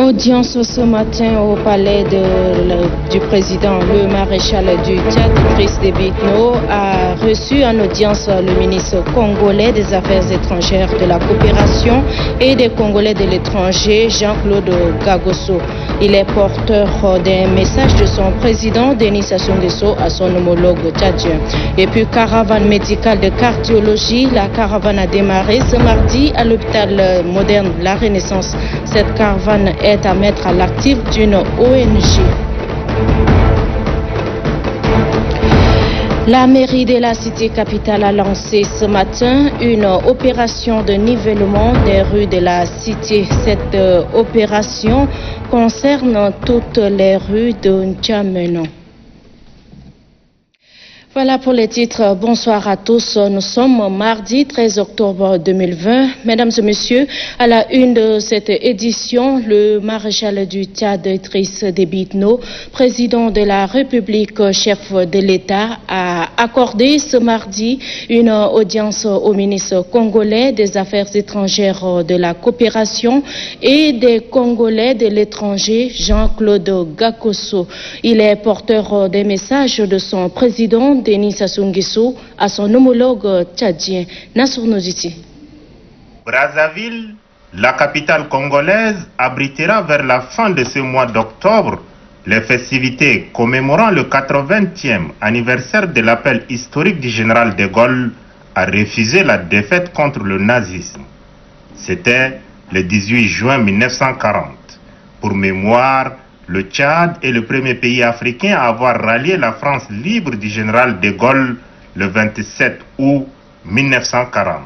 Audience ce matin au palais du président. Le maréchal du Tchad, Idriss Déby Itno, a reçu en audience le ministre congolais des Affaires étrangères, de la coopération et des Congolais de l'étranger, Jean-Claude Gagosso. Il est porteur d'un message de son président, Denis Sassou Nguesso, à son homologue tchadien. Et puis, caravane médicale de cardiologie. La caravane a démarré ce mardi à l'hôpital moderne La Renaissance. Cette caravane est à mettre à l'actif d'une ONG. La mairie de la cité capitale a lancé ce matin une opération de nivellement des rues de la cité. Cette opération concerne toutes les rues de N'Djamena. Voilà pour les titres. Bonsoir à tous. Nous sommes mardi 13 octobre 2020. Mesdames et messieurs, à la une de cette édition, le maréchal du Tchad, Idriss Déby Itno, président de la République, chef de l'État, a accordé ce mardi une audience au ministre congolais des Affaires étrangères, de la coopération et des Congolais de l'étranger, Jean-Claude Gagosso. Il est porteur des messages de son président, Denis Sassou Nguesso, à son homologue tchadien, Nassour Noziti. Brazzaville, la capitale congolaise, abritera vers la fin de ce mois d'octobre les festivités commémorant le 80e anniversaire de l'appel historique du général de Gaulle à refuser la défaite contre le nazisme. C'était le 18 juin 1940. Pour mémoire, le Tchad est le premier pays africain à avoir rallié la France libre du général de Gaulle le 27 août 1940.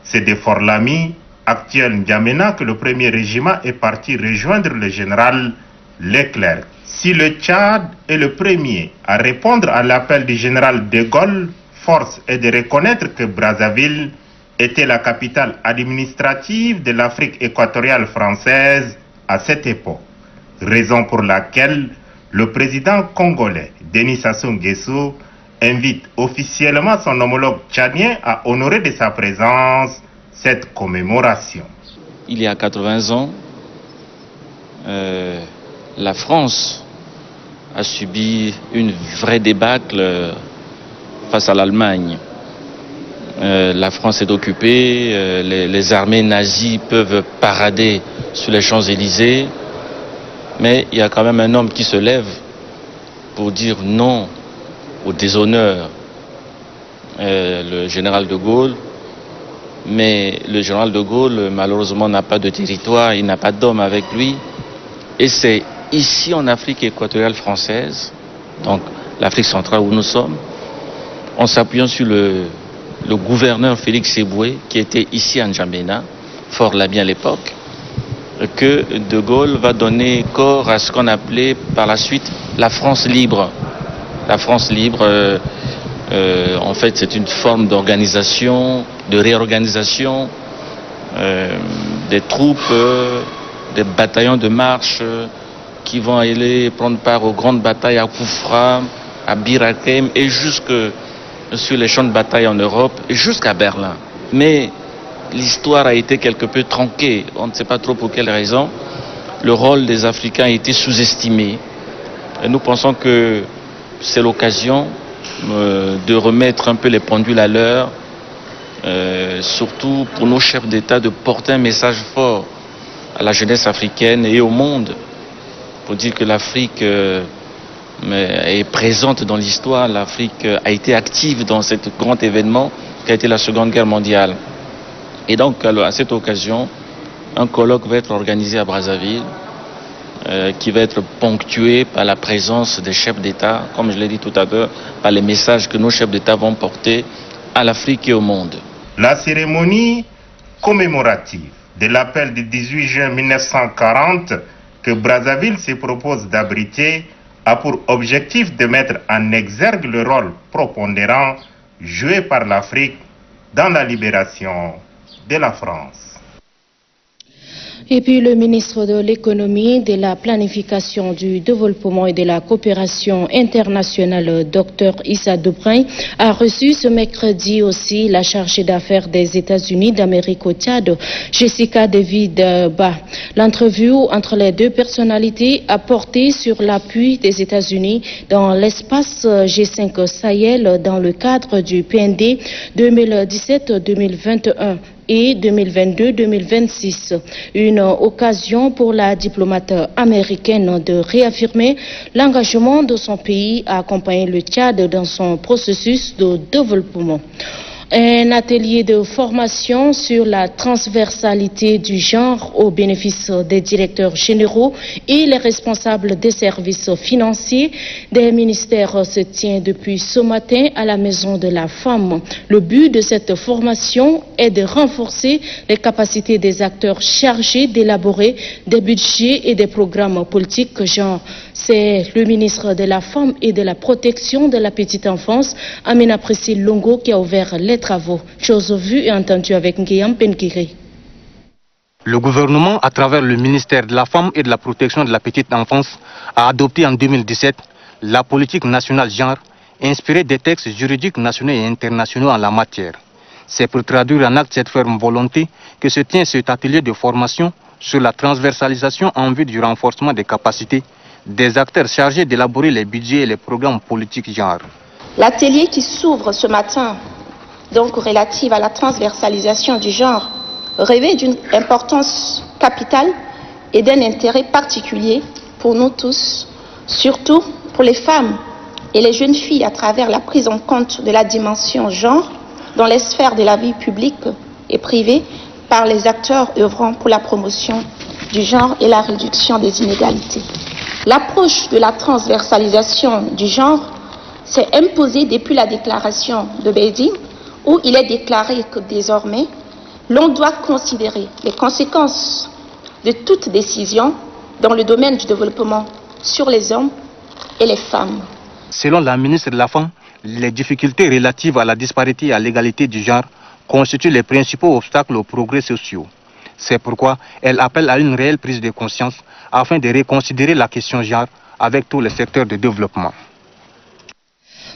C'est de Fort-Lamy, actuel N'Djamena, que le premier régiment est parti rejoindre le général Leclerc. Si le Tchad est le premier à répondre à l'appel du général de Gaulle, force est de reconnaître que Brazzaville était la capitale administrative de l'Afrique équatoriale française à cette époque. Raison pour laquelle le président congolais, Denis Sassou Nguesso, invite officiellement son homologue tchadien à honorer de sa présence cette commémoration. Il y a 80 ans, la France a subi une vraie débâcle face à l'Allemagne. La France est occupée, les armées nazies peuvent parader sur les Champs-Élysées. Mais il y a quand même un homme qui se lève pour dire non au déshonneur, le général de Gaulle. Mais le général de Gaulle, malheureusement, n'a pas de territoire, il n'a pas d'homme avec lui. Et c'est ici en Afrique équatoriale française, donc l'Afrique centrale où nous sommes, en s'appuyant sur le gouverneur Félix Eboué, qui était ici à N'Djamena, Fort-Lamy à l'époque, que De Gaulle va donner corps à ce qu'on appelait par la suite la France libre. La France libre, en fait, c'est une forme d'organisation, de réorganisation des troupes, des bataillons de marche qui vont aller prendre part aux grandes batailles à Koufra, à Bir Hakeim et jusque sur les champs de bataille en Europe et jusqu'à Berlin. Mais l'histoire a été quelque peu tronquée, on ne sait pas trop pour quelle raison. Le rôle des Africains a été sous-estimé. Et nous pensons que c'est l'occasion de remettre un peu les pendules à l'heure, surtout pour nos chefs d'État, de porter un message fort à la jeunesse africaine et au monde, pour dire que l'Afrique est présente dans l'histoire, l'Afrique a été active dans cet grand événement qui a été la Seconde Guerre mondiale. Et donc, à cette occasion, un colloque va être organisé à Brazzaville, qui va être ponctué par la présence des chefs d'État, comme je l'ai dit tout à l'heure, par les messages que nos chefs d'État vont porter à l'Afrique et au monde. La cérémonie commémorative de l'appel du 18 juin 1940 que Brazzaville se propose d'abriter a pour objectif de mettre en exergue le rôle prépondérant joué par l'Afrique dans la libération de la France. Et puis le ministre de l'économie, de la planification, du développement et de la coopération internationale, Dr Issa Doubrain, a reçu ce mercredi aussi la chargée d'affaires des États-Unis d'Amérique au Tchad, Jessica David Ba. L'entrevue entre les deux personnalités a porté sur l'appui des États-Unis dans l'espace G5 Sahel dans le cadre du PND 2017-2021. Et 2022-2026. Une occasion pour la diplomate américaine de réaffirmer l'engagement de son pays à accompagner le Tchad dans son processus de développement. Un atelier de formation sur la transversalité du genre au bénéfice des directeurs généraux et les responsables des services financiers des ministères se tient depuis ce matin à la Maison de la Femme. Le but de cette formation est de renforcer les capacités des acteurs chargés d'élaborer des budgets et des programmes politiques genre. C'est le ministre de la Femme et de la Protection de la Petite Enfance, Amina Priscille Longo, qui a ouvert les travaux. Chose vue et entendue avec Nguyen Penkiri. Le gouvernement, à travers le ministère de la Femme et de la Protection de la Petite Enfance, a adopté en 2017 la politique nationale genre, inspirée des textes juridiques nationaux et internationaux en la matière. C'est pour traduire en acte cette ferme volonté que se tient cet atelier de formation sur la transversalisation en vue du renforcement des capacités des acteurs chargés d'élaborer les budgets et les programmes politiques genre. L'atelier qui s'ouvre ce matin, donc relative à la transversalisation du genre, revêt d'une importance capitale et d'un intérêt particulier pour nous tous, surtout pour les femmes et les jeunes filles à travers la prise en compte de la dimension genre dans les sphères de la vie publique et privée par les acteurs œuvrant pour la promotion du genre et la réduction des inégalités. L'approche de la transversalisation du genre s'est imposée depuis la déclaration de Beijing, où il est déclaré que désormais, l'on doit considérer les conséquences de toute décision dans le domaine du développement sur les hommes et les femmes. Selon la ministre de la Femme, les difficultés relatives à la disparité et à l'égalité du genre constituent les principaux obstacles aux progrès sociaux. C'est pourquoi elle appelle à une réelle prise de conscience afin de reconsidérer la question genre avec tous les secteurs de développement.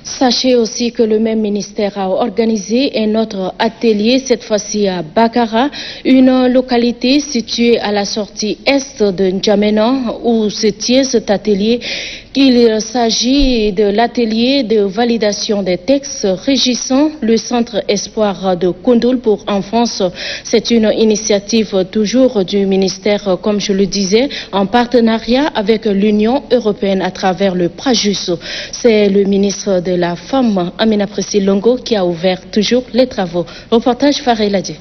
Sachez aussi que le même ministère a organisé un autre atelier, cette fois-ci à Bakara, une localité située à la sortie est de N'Djamena, où se tient cet atelier. Il s'agit de l'atelier de validation des textes régissant le Centre Espoir de Koundoul pour enfance. C'est une initiative toujours du ministère, comme je le disais, en partenariat avec l'Union européenne à travers le PRAJUS. C'est le ministre de la Femme, Amina Priscille Longo, qui a ouvert toujours les travaux. Reportage Faré Ladji.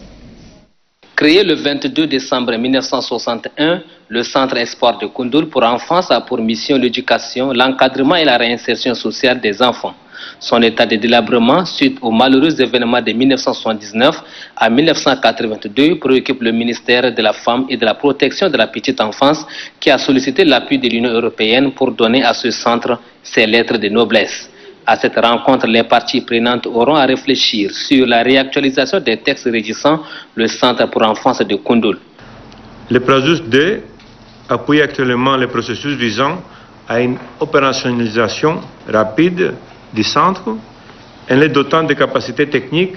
Créé le 22 décembre 1961, le Centre Espoir de Koundoul pour enfance a pour mission l'éducation, l'encadrement et la réinsertion sociale des enfants. Son état de délabrement, suite aux malheureux événements de 1979 à 1982, préoccupe le ministère de la Femme et de la Protection de la Petite Enfance, qui a sollicité l'appui de l'Union européenne pour donner à ce centre ses lettres de noblesse. À cette rencontre, les parties prenantes auront à réfléchir sur la réactualisation des textes régissant le Centre pour enfance de Koundoul. Le PRAJUS 2 appuie actuellement le processus visant à une opérationnalisation rapide du centre en le dotant des capacités techniques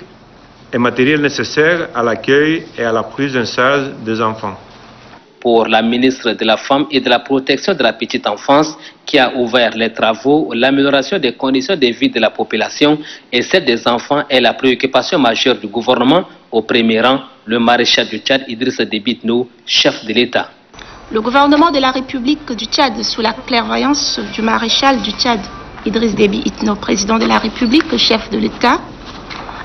et matérielles nécessaires à l'accueil et à la prise en charge des enfants. Pour la ministre de la Femme et de la Protection de la Petite Enfance, qui a ouvert les travaux, l'amélioration des conditions de vie de la population et celle des enfants est la préoccupation majeure du gouvernement, au premier rang le maréchal du Tchad Idrissa Déby Itno, chef de l'État. Le gouvernement de la République du Tchad, sous la clairvoyance du maréchal du Tchad Idriss Déby Itno, président de la République, chef de l'État,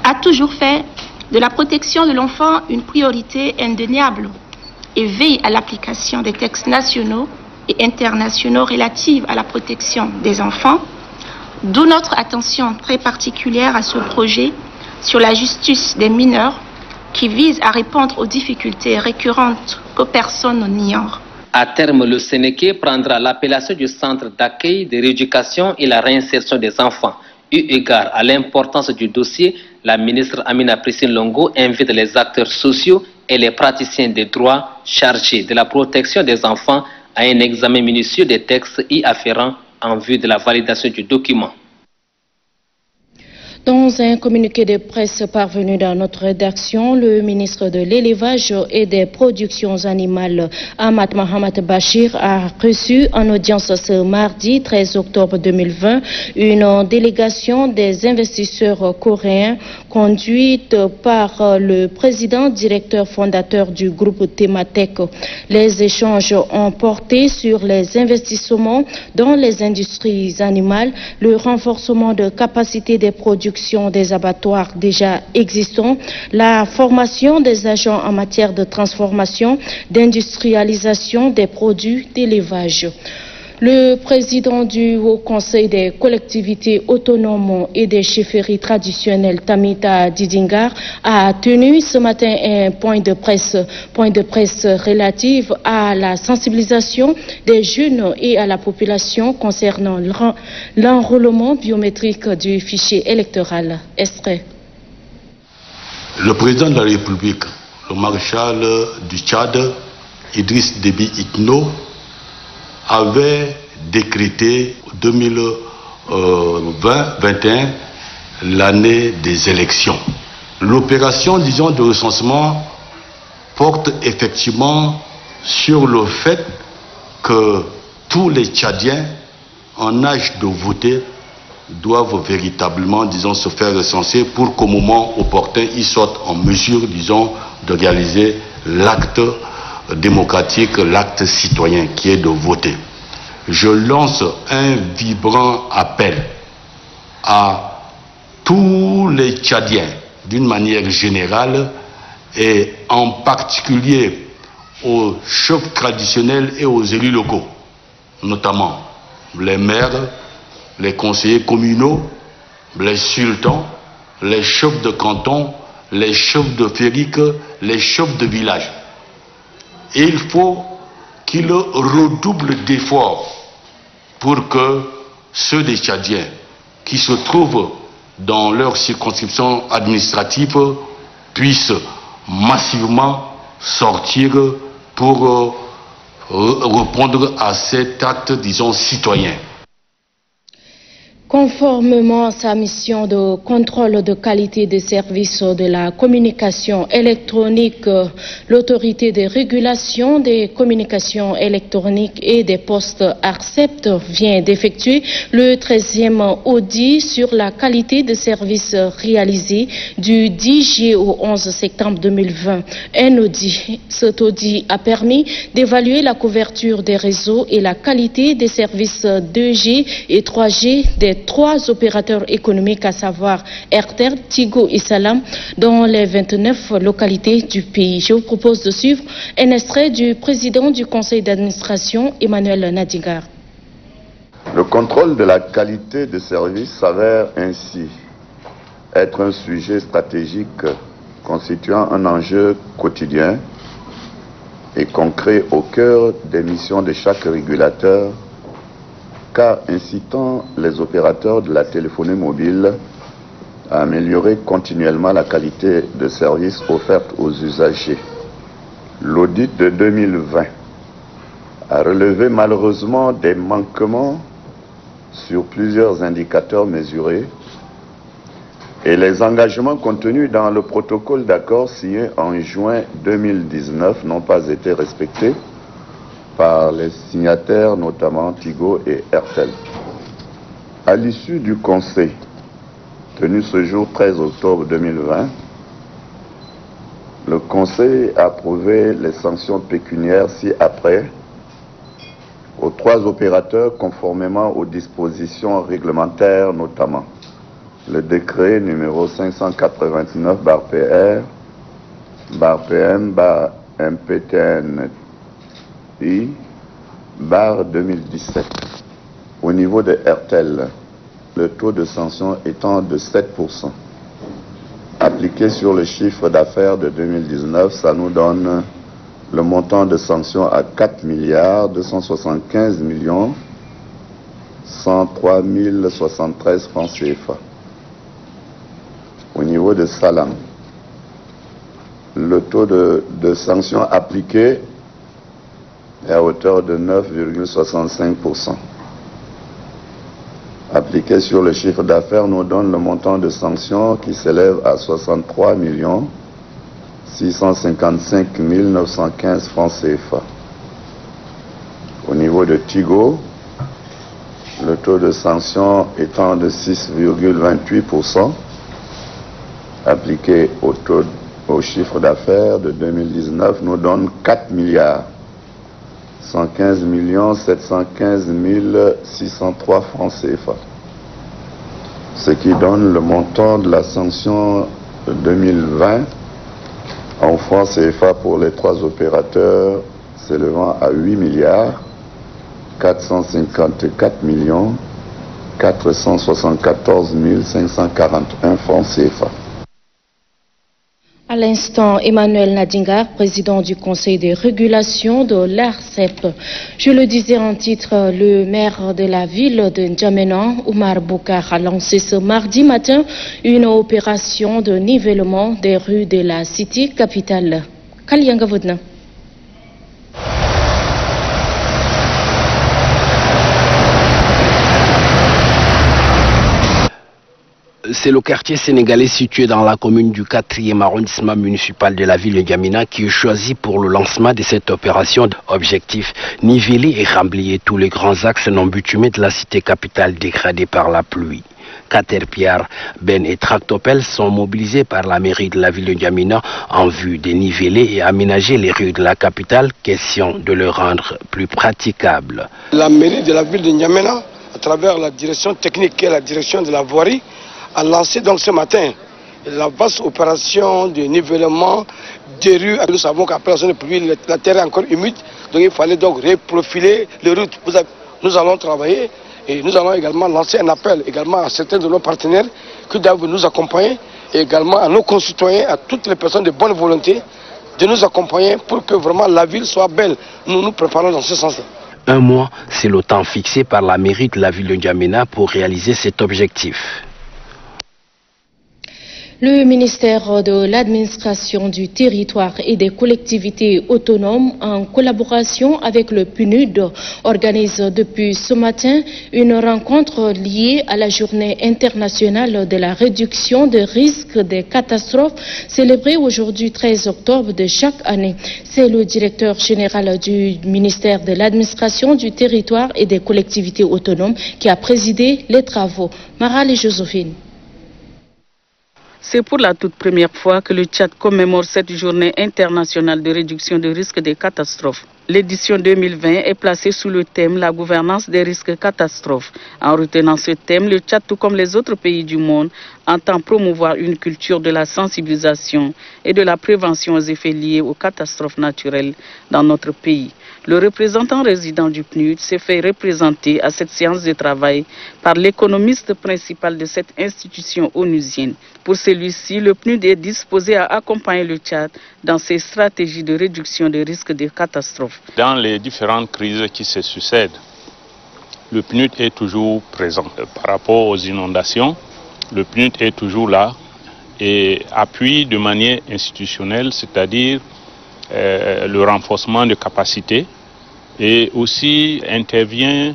a toujours fait de la protection de l'enfant une priorité indéniable et veille à l'application des textes nationaux et internationaux relatifs à la protection des enfants, d'où notre attention très particulière à ce projet sur la justice des mineurs qui vise à répondre aux difficultés récurrentes que personne n'ignore. À terme, le Sénégal prendra l'appellation du centre d'accueil, de rééducation et la réinsertion des enfants. Eu égard à l'importance du dossier, la ministre Amina Priscille Longo invite les acteurs sociaux et les praticiens des droits chargés de la protection des enfants à un examen minutieux des textes y afférents en vue de la validation du document. Dans un communiqué de presse parvenu dans notre rédaction, le ministre de l'Élevage et des Productions animales, Ahmad Mohamed Bachir, a reçu en audience ce mardi 13 octobre 2020 une délégation des investisseurs coréens conduite par le président directeur fondateur du groupe Tematech. Les échanges ont porté sur les investissements dans les industries animales, le renforcement de capacité des productions des abattoirs déjà existants, la formation des agents en matière de transformation, d'industrialisation des produits d'élevage. Le président du Haut Conseil des collectivités autonomes et des chefferies traditionnelles, Tamita Didingar, a tenu ce matin un point de presse relative à la sensibilisation des jeunes et à la population concernant l'enrôlement biométrique du fichier électoral. Extrait. Le président de la République, le maréchal du Tchad, Idriss Déby Itno, avait décrété 2020-21 l'année des élections. L'opération, disons, de recensement porte effectivement sur le fait que tous les Tchadiens en âge de voter doivent véritablement, disons, se faire recenser pour qu'au moment opportun, ils soient en mesure, disons, de réaliser l'acte démocratique, l'acte citoyen qui est de voter. Je lance un vibrant appel à tous les Tchadiens d'une manière générale et en particulier aux chefs traditionnels et aux élus locaux, notamment les maires, les conseillers communaux, les sultans, les chefs de canton, les chefs de féerique, les chefs de village. Et il faut qu'ils redoublent d'efforts pour que ceux des Tchadiens qui se trouvent dans leur circonscription administrative puissent massivement sortir pour répondre à cet acte, disons, citoyen. Conformément à sa mission de contrôle de qualité des services de la communication électronique, l'autorité de régulation des communications électroniques et des postes ARCEP vient d'effectuer le 13e audit sur la qualité de services réalisés du 10 juillet au 11 septembre 2020. Cet audit a permis d'évaluer la couverture des réseaux et la qualité des services 2G et 3G des 3 opérateurs économiques, à savoir Airtel, Tigo et Salam, dans les 29 localités du pays. Je vous propose de suivre un extrait du président du conseil d'administration, Emmanuel Nadigar. Le contrôle de la qualité de service s'avère ainsi être un sujet stratégique constituant un enjeu quotidien et concret au cœur des missions de chaque régulateur, car incitant les opérateurs de la téléphonie mobile à améliorer continuellement la qualité de service offerte aux usagers. L'audit de 2020 a relevé malheureusement des manquements sur plusieurs indicateurs mesurés et les engagements contenus dans le protocole d'accord signé en juin 2019 n'ont pas été respectés par les signataires, notamment Tigo et Airtel. À l'issue du conseil tenu ce jour 13 octobre 2020, le conseil a approuvé les sanctions pécuniaires ci-après aux 3 opérateurs conformément aux dispositions réglementaires, notamment le décret numéro 589/PR, /PM, /MPTN, 2017. Au niveau de Airtel, le taux de sanction étant de 7%. Appliqué sur le chiffre d'affaires de 2019, ça nous donne le montant de sanction à 4 103 073 francs CFA. Au niveau de Salam, le taux de sanction appliqué est à hauteur de 9,65%. appliqué sur le chiffre d'affaires nous donne le montant de sanctions qui s'élève à 63 655 915 francs CFA. Au niveau de Tigo, le taux de sanction étant de 6,28%, appliqué au chiffre d'affaires de 2019, nous donne 4 115 715 603 francs CFA. Ce qui donne le montant de la sanction de 2020 en francs CFA pour les 3 opérateurs s'élevant à 8 454 474 541 francs CFA. À l'instant, Emmanuel Nadingar, président du Conseil de régulation de l'ARCEP. Je le disais en titre, le maire de la ville de N'Djamena, Oumar Boukar, a lancé ce mardi matin une opération de nivellement des rues de la cité capitale. Kalianga Vodna. C'est le quartier sénégalais situé dans la commune du 4e arrondissement municipal de la ville de N'Djamena qui est choisi pour le lancement de cette opération. Objectif, niveler et remblayer tous les grands axes non bitumés de la cité capitale dégradée par la pluie. Caterpillar, Ben et Tractopelle sont mobilisés par la mairie de la ville de N'Djamena en vue de niveler et aménager les rues de la capitale, question de le rendre plus praticable. La mairie de la ville de N'Djamena, à travers la direction technique et la direction de la voirie, a lancé donc ce matin la vaste opération de nivellement des rues. Nous savons qu'après la zone de pluie, la terre est encore humide, donc il fallait donc reprofiler les routes. Nous allons travailler et nous allons également lancer un appel également à certains de nos partenaires qui doivent nous accompagner et également à nos concitoyens, à toutes les personnes de bonne volonté de nous accompagner pour que vraiment la ville soit belle. Nous nous préparons dans ce sens-là. Un mois, c'est le temps fixé par la mairie de la ville de N'Djamena pour réaliser cet objectif. Le ministère de l'Administration du Territoire et des Collectivités Autonomes, en collaboration avec le PNUD, organise depuis ce matin une rencontre liée à la Journée internationale de la réduction des risques des catastrophes, célébrée aujourd'hui 13 octobre de chaque année. C'est le directeur général du ministère de l'Administration du Territoire et des Collectivités Autonomes qui a présidé les travaux. Maral et Joséphine. C'est pour la toute première fois que le Tchad commémore cette journée internationale de réduction des risques des catastrophes. L'édition 2020 est placée sous le thème « La gouvernance des risques catastrophes ». En retenant ce thème, le Tchad, tout comme les autres pays du monde, entend promouvoir une culture de la sensibilisation et de la prévention aux effets liés aux catastrophes naturelles dans notre pays. Le représentant résident du PNUD s'est fait représenter à cette séance de travail par l'économiste principal de cette institution onusienne. Pour celui-ci, le PNUD est disposé à accompagner le Tchad dans ses stratégies de réduction des risques de catastrophes. Dans les différentes crises qui se succèdent, le PNUD est toujours présent. Par rapport aux inondations, le PNUD est toujours là et appuie de manière institutionnelle, c'est-à-dire le renforcement de capacités et aussi intervient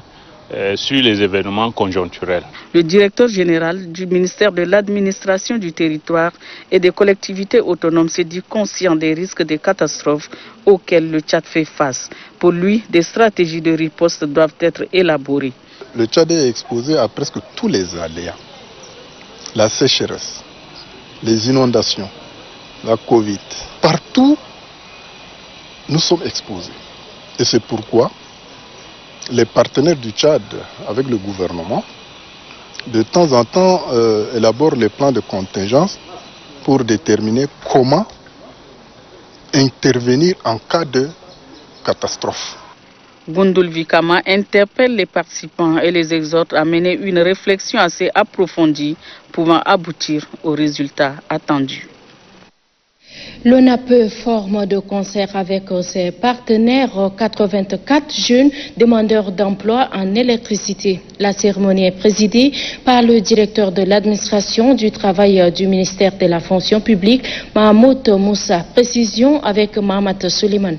sur les événements conjoncturels. Le directeur général du ministère de l'Administration du Territoire et des Collectivités Autonomes s'est dit conscient des risques des catastrophes auxquels le Tchad fait face. Pour lui, des stratégies de riposte doivent être élaborées. Le Tchad est exposé à presque tous les aléas. La sécheresse, les inondations, la Covid. Partout, nous sommes exposés. Et c'est pourquoi les partenaires du Tchad, avec le gouvernement, de temps en temps élaborent les plans de contingence pour déterminer comment intervenir en cas de catastrophe. Goundoul Vikama interpelle les participants et les exhorte à mener une réflexion assez approfondie pouvant aboutir aux résultats attendus. L'ONAPE forme de concert avec ses partenaires 84 jeunes demandeurs d'emploi en électricité. La cérémonie est présidée par le directeur de l'administration du travail du ministère de la fonction publique, Mahmoud Moussa. Précision avec Mahmoud Suleiman.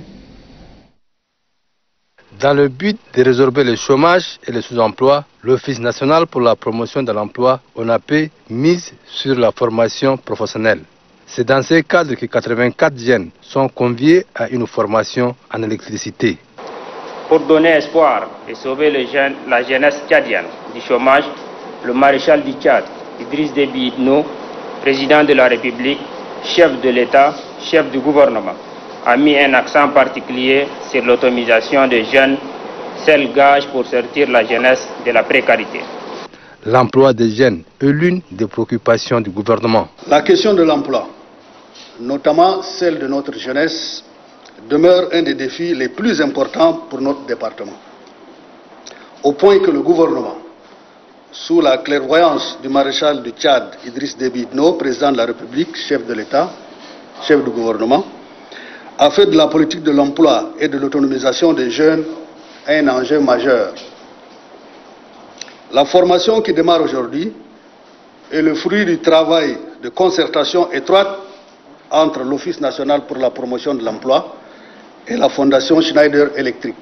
Dans le but de résorber le chômage et le sous-emploi, l'Office national pour la promotion de l'emploi, ONAPE, mise sur la formation professionnelle. C'est dans ce cadre que 84 jeunes sont conviés à une formation en électricité. Pour donner espoir et sauver la jeunesse tchadienne du chômage, le maréchal du Tchad, Idriss Déby Itno, président de la République, chef de l'État, chef du gouvernement, a mis un accent particulier sur l'autonomisation des jeunes, seul gage pour sortir la jeunesse de la précarité. L'emploi des jeunes est l'une des préoccupations du gouvernement. La question de l'emploi, notamment celle de notre jeunesse, demeure un des défis les plus importants pour notre département. Au point que le gouvernement, sous la clairvoyance du maréchal du Tchad, Idriss Déby Itno, président de la République, chef de l'État, chef du gouvernement, a fait de la politique de l'emploi et de l'autonomisation des jeunes un enjeu majeur. La formation qui démarre aujourd'hui est le fruit du travail de concertation étroite entre l'Office national pour la promotion de l'emploi et la Fondation Schneider Electric.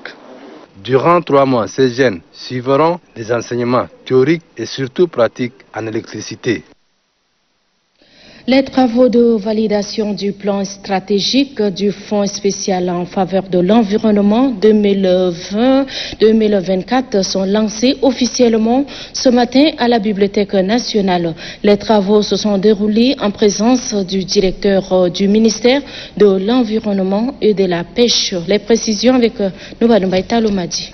Durant 3 mois, ces jeunes suivront des enseignements théoriques et surtout pratiques en électricité. Les travaux de validation du plan stratégique du Fonds spécial en faveur de l'environnement 2020-2024 sont lancés officiellement ce matin à la Bibliothèque nationale. Les travaux se sont déroulés en présence du directeur du ministère de l'Environnement et de la Pêche. Les précisions avec Nouba Lomadi.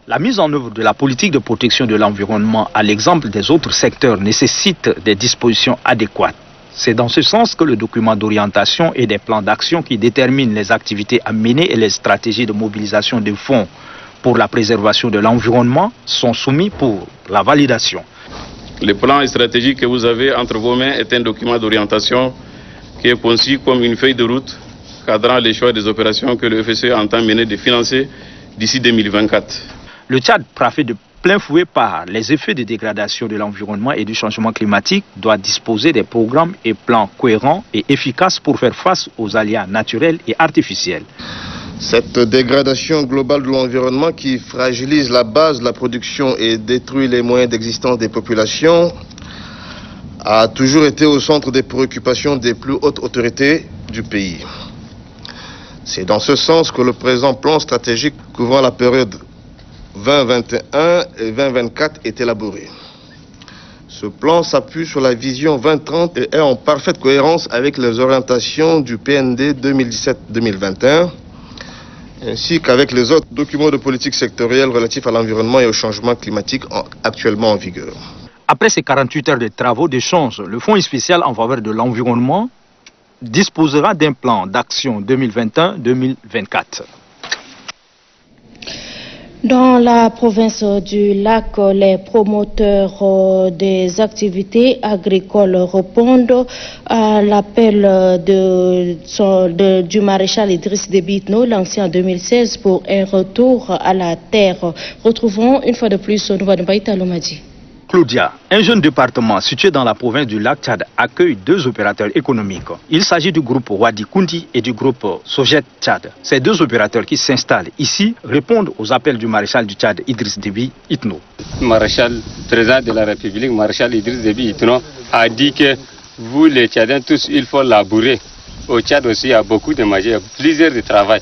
La mise en œuvre de la politique de protection de l'environnement à l'exemple des autres secteurs nécessite des dispositions adéquates. C'est dans ce sens que le document d'orientation et des plans d'action qui déterminent les activités à mener et les stratégies de mobilisation de fonds pour la préservation de l'environnement sont soumis pour la validation. Le plan stratégique que vous avez entre vos mains est un document d'orientation qui est conçu comme une feuille de route cadrant les choix des opérations que le FSE entend mener de financer d'ici 2024. Le Tchad, frappé de plein fouet par les effets de dégradation de l'environnement et du changement climatique, doit disposer des programmes et plans cohérents et efficaces pour faire face aux aléas naturels et artificiels. Cette dégradation globale de l'environnement qui fragilise la base de la production et détruit les moyens d'existence des populations a toujours été au centre des préoccupations des plus hautes autorités du pays. C'est dans ce sens que le présent plan stratégique couvrant la période 2021 et 2024 est élaboré. Ce plan s'appuie sur la vision 2030 et est en parfaite cohérence avec les orientations du PND 2017-2021, ainsi qu'avec les autres documents de politique sectorielle relatifs à l'environnement et au changement climatique actuellement en vigueur. Après ces 48 heures de travaux d'échange, le Fonds spécial en faveur de l'environnement disposera d'un plan d'action 2021-2024. Dans la province du Lac, les promoteurs des activités agricoles répondent à l'appel du maréchal Idriss Déby Itno lancé en 2016 pour un retour à la terre. Retrouvons une fois de plus Nouba Lomadi. Claudia, un jeune département situé dans la province du Lac Tchad, accueille 2 opérateurs économiques. Il s'agit du groupe Wadi Kundi et du groupe Sojet Tchad. Ces 2 opérateurs qui s'installent ici répondent aux appels du maréchal du Tchad Idriss Déby Itno. Maréchal, président de la République, maréchal Idriss Déby Itno, a dit que vous les Tchadiens tous, il faut labourer. Au Tchad aussi, il y a beaucoup de magie, il y a plusieurs de travail.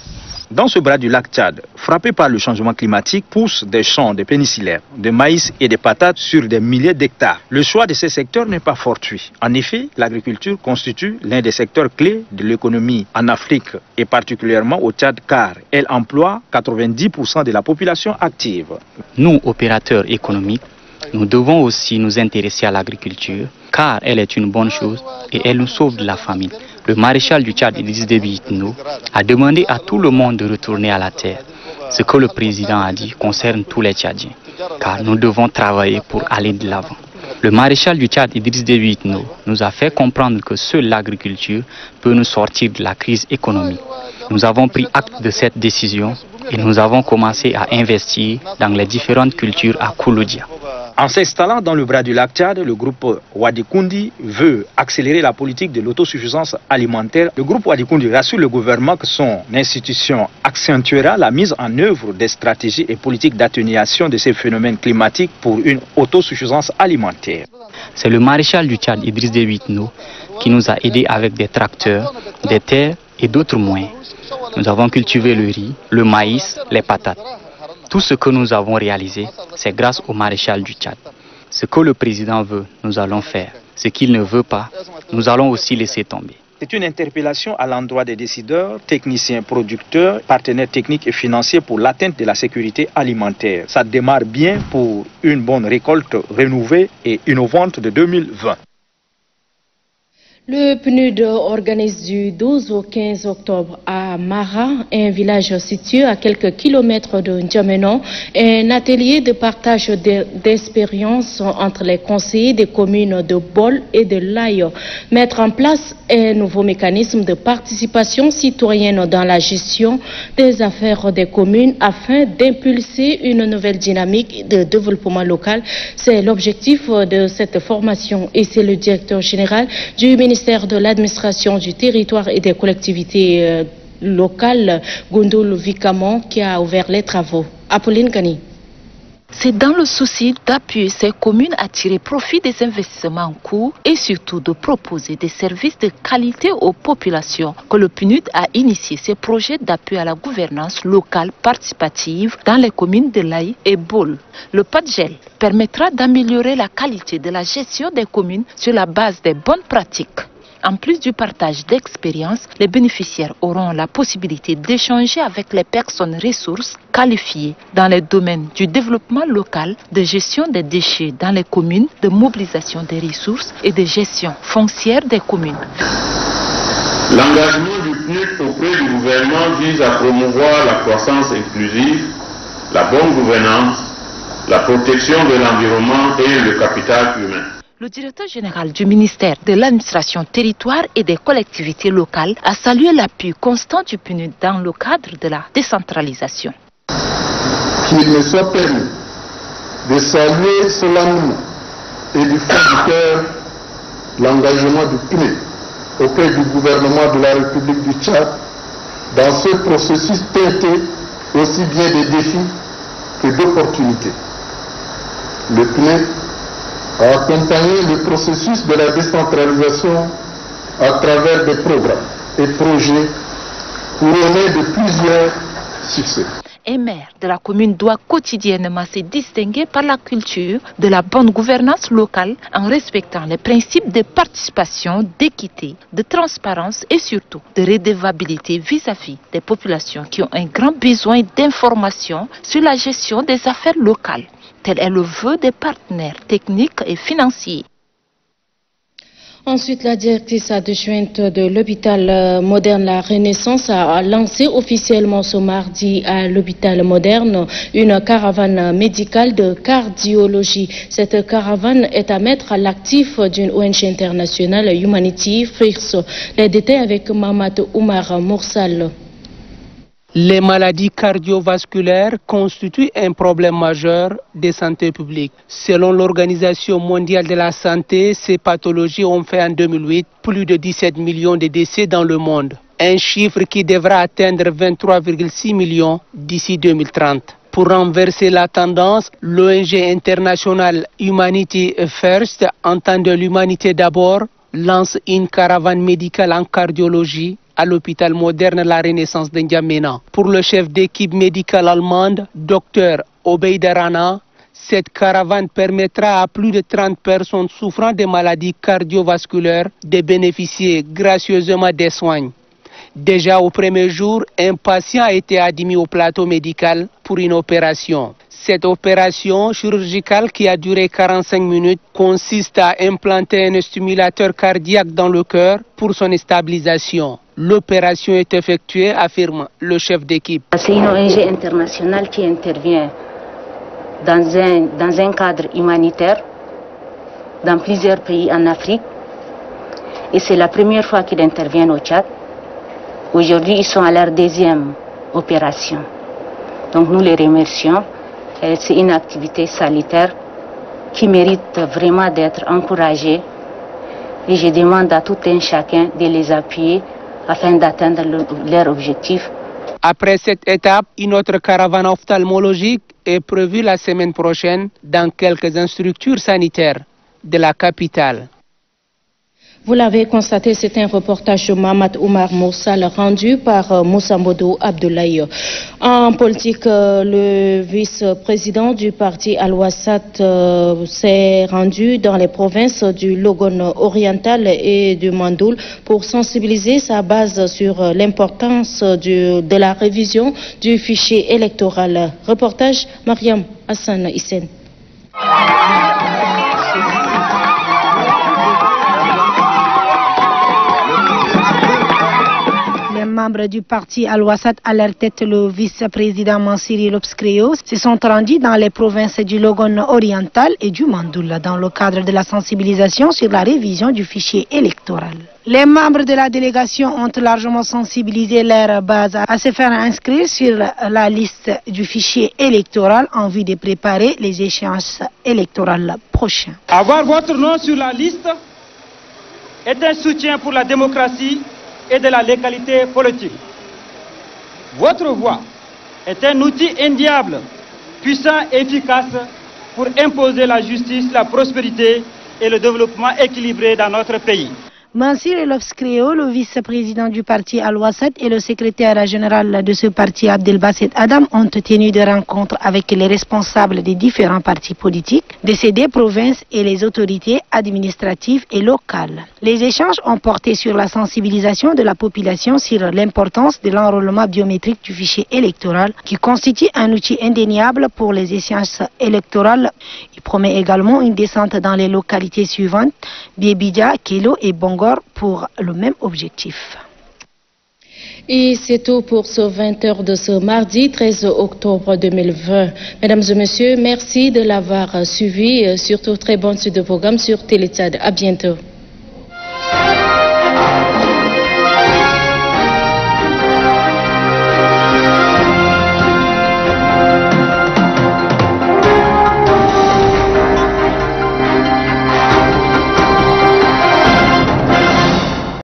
Dans ce bras du lac Tchad, frappé par le changement climatique, poussent des champs de pénicillin, de maïs et de patates sur des milliers d'hectares. Le choix de ces secteurs n'est pas fortuit. En effet, l'agriculture constitue l'un des secteurs clés de l'économie en Afrique et particulièrement au Tchad car elle emploie 90% de la population active. Nous, opérateurs économiques, nous devons aussi nous intéresser à l'agriculture car elle est une bonne chose et elle nous sauve de la famine. Le maréchal du Tchad, Idriss Déby Itno, a demandé à tout le monde de retourner à la terre. Ce que le président a dit concerne tous les Tchadiens, car nous devons travailler pour aller de l'avant. Le maréchal du Tchad, Idriss Déby Itno, nous a fait comprendre que seule l'agriculture peut nous sortir de la crise économique. Nous avons pris acte de cette décision et nous avons commencé à investir dans les différentes cultures à Kouloudia. En s'installant dans le bras du lac Tchad, le groupe Wadikundi veut accélérer la politique de l'autosuffisance alimentaire. Le groupe Wadikundi rassure le gouvernement que son institution accentuera la mise en œuvre des stratégies et politiques d'atténuation de ces phénomènes climatiques pour une autosuffisance alimentaire. C'est le maréchal du Tchad, Idriss Déby Itno, qui nous a aidés avec des tracteurs, des terres et d'autres moyens. Nous avons cultivé le riz, le maïs, les patates. Tout ce que nous avons réalisé, c'est grâce au maréchal du Tchad. Ce que le président veut, nous allons faire. Ce qu'il ne veut pas, nous allons aussi laisser tomber. C'est une interpellation à l'endroit des décideurs, techniciens, producteurs, partenaires techniques et financiers pour l'atteinte de la sécurité alimentaire. Ça démarre bien pour une bonne récolte renouvelée et innovante de 2020. Le PNUD organise du 12 au 15 octobre à Mara, un village situé à quelques kilomètres de N'Djamena, un atelier de partage d'expériences entre les conseillers des communes de Bol et de Layo. Mettre en place un nouveau mécanisme de participation citoyenne dans la gestion des affaires des communes afin d'impulser une nouvelle dynamique de développement local. C'est l'objectif de cette formation et c'est le directeur général du ministère de l'administration du territoire et des collectivités locales, Goundoul Vikamon, qui a ouvert les travaux. Apolline Kani. C'est dans le souci d'appuyer ces communes à tirer profit des investissements en cours et surtout de proposer des services de qualité aux populations que le PNUD a initié ces projets d'appui à la gouvernance locale participative dans les communes de Laye et Bol. Le PADGEL permettra d'améliorer la qualité de la gestion des communes sur la base des bonnes pratiques. En plus du partage d'expériences, les bénéficiaires auront la possibilité d'échanger avec les personnes ressources qualifiées dans les domaines du développement local, de gestion des déchets dans les communes, de mobilisation des ressources et de gestion foncière des communes. L'engagement du PNUD auprès du gouvernement vise à promouvoir la croissance inclusive, la bonne gouvernance, la protection de l'environnement et le capital humain. Le directeur général du ministère de l'administration territoire et des collectivités locales a salué l'appui constant du PNUD dans le cadre de la décentralisation. Qu'il me soit permis de saluer solennellement et du fond du cœur l'engagement du PNUD auprès du gouvernement de la République du Tchad dans ce processus teinté aussi bien de défis que d'opportunités. Le PNUD a accompagné le processus de la décentralisation à travers des programmes et projets couronnés de plusieurs succès. Un maire de la commune doit quotidiennement se distinguer par la culture de la bonne gouvernance locale en respectant les principes de participation, d'équité, de transparence et surtout de redevabilité vis-à-vis des populations qui ont un grand besoin d'informations sur la gestion des affaires locales. Tel est le vœu des partenaires techniques et financiers. Ensuite, la directrice adjointe de l'hôpital moderne La Renaissance a lancé officiellement ce mardi à l'hôpital moderne une caravane médicale de cardiologie. Cette caravane est à mettre à l'actif d'une ONG internationale, Humanity First. Les détails avec Mamadou Oumar Moursal. Les maladies cardiovasculaires constituent un problème majeur de santé publique. Selon l'Organisation mondiale de la santé, ces pathologies ont fait en 2008 plus de 17 millions de décès dans le monde. Un chiffre qui devra atteindre 23,6 millions d'ici 2030. Pour renverser la tendance, l'ONG internationale Humanity First, en temps de l'humanité d'abord, lance une caravane médicale en cardiologie à l'hôpital moderne La Renaissance de N'Djamena. Pour le chef d'équipe médicale allemande, Dr Obeida Rana, cette caravane permettra à plus de 30 personnes souffrant de maladies cardiovasculaires de bénéficier gracieusement des soins. Déjà au premier jour, un patient a été admis au plateau médical pour une opération. Cette opération chirurgicale qui a duré 45 minutes consiste à implanter un stimulateur cardiaque dans le cœur pour son stabilisation. L'opération est effectuée, affirme le chef d'équipe. C'est une ONG internationale qui intervient dans un cadre humanitaire dans plusieurs pays en Afrique. Et c'est la première fois qu'ils interviennent au Tchad. Aujourd'hui, ils sont à leur deuxième opération. Donc nous les remercions. C'est une activité sanitaire qui méritent vraiment d'être encouragés. Et je demande à tout un chacun de les appuyer afin d'atteindre leur objectif. Après cette étape, une autre caravane ophtalmologique est prévue la semaine prochaine dans quelques structures sanitaires de la capitale. Vous l'avez constaté, c'est un reportage de Mohamed Oumar Moussal rendu par Moussa Mbodou Abdoulaye. En politique, le vice-président du parti Al-Wassat s'est rendu dans les provinces du Logone oriental et du Mandoul pour sensibiliser sa base sur l'importance de la révision du fichier électoral. Reportage Mariam Hassan Hissène. Membres du parti Al-Wassat à leur tête le vice-président Mansiri Lobskreo se sont rendus dans les provinces du Logone oriental et du Mandoul dans le cadre de la sensibilisation sur la révision du fichier électoral. Les membres de la délégation ont largement sensibilisé leur base à se faire inscrire sur la liste du fichier électoral en vue de préparer les échéances électorales prochaines. Avoir votre nom sur la liste est un soutien pour la démocratie et de la légalité politique. Votre voix est un outil indéniable, puissant et efficace pour imposer la justice, la prospérité et le développement équilibré dans notre pays. Mansiri Lobskreo, le vice-président du parti Al-Wassat et le secrétaire général de ce parti Abdelbasset Adam ont tenu des rencontres avec les responsables des différents partis politiques de ces deux provinces et les autorités administratives et locales. Les échanges ont porté sur la sensibilisation de la population sur l'importance de l'enrôlement biométrique du fichier électoral qui constitue un outil indéniable pour les échéances électorales. Il promet également une descente dans les localités suivantes, Biebidja, Kelo et Bongo pour le même objectif. Et c'est tout pour ce 20h de ce mardi 13 octobre 2020. Mesdames et messieurs, merci de l'avoir suivi. Surtout très bonne suite de programme sur Télétad. À bientôt.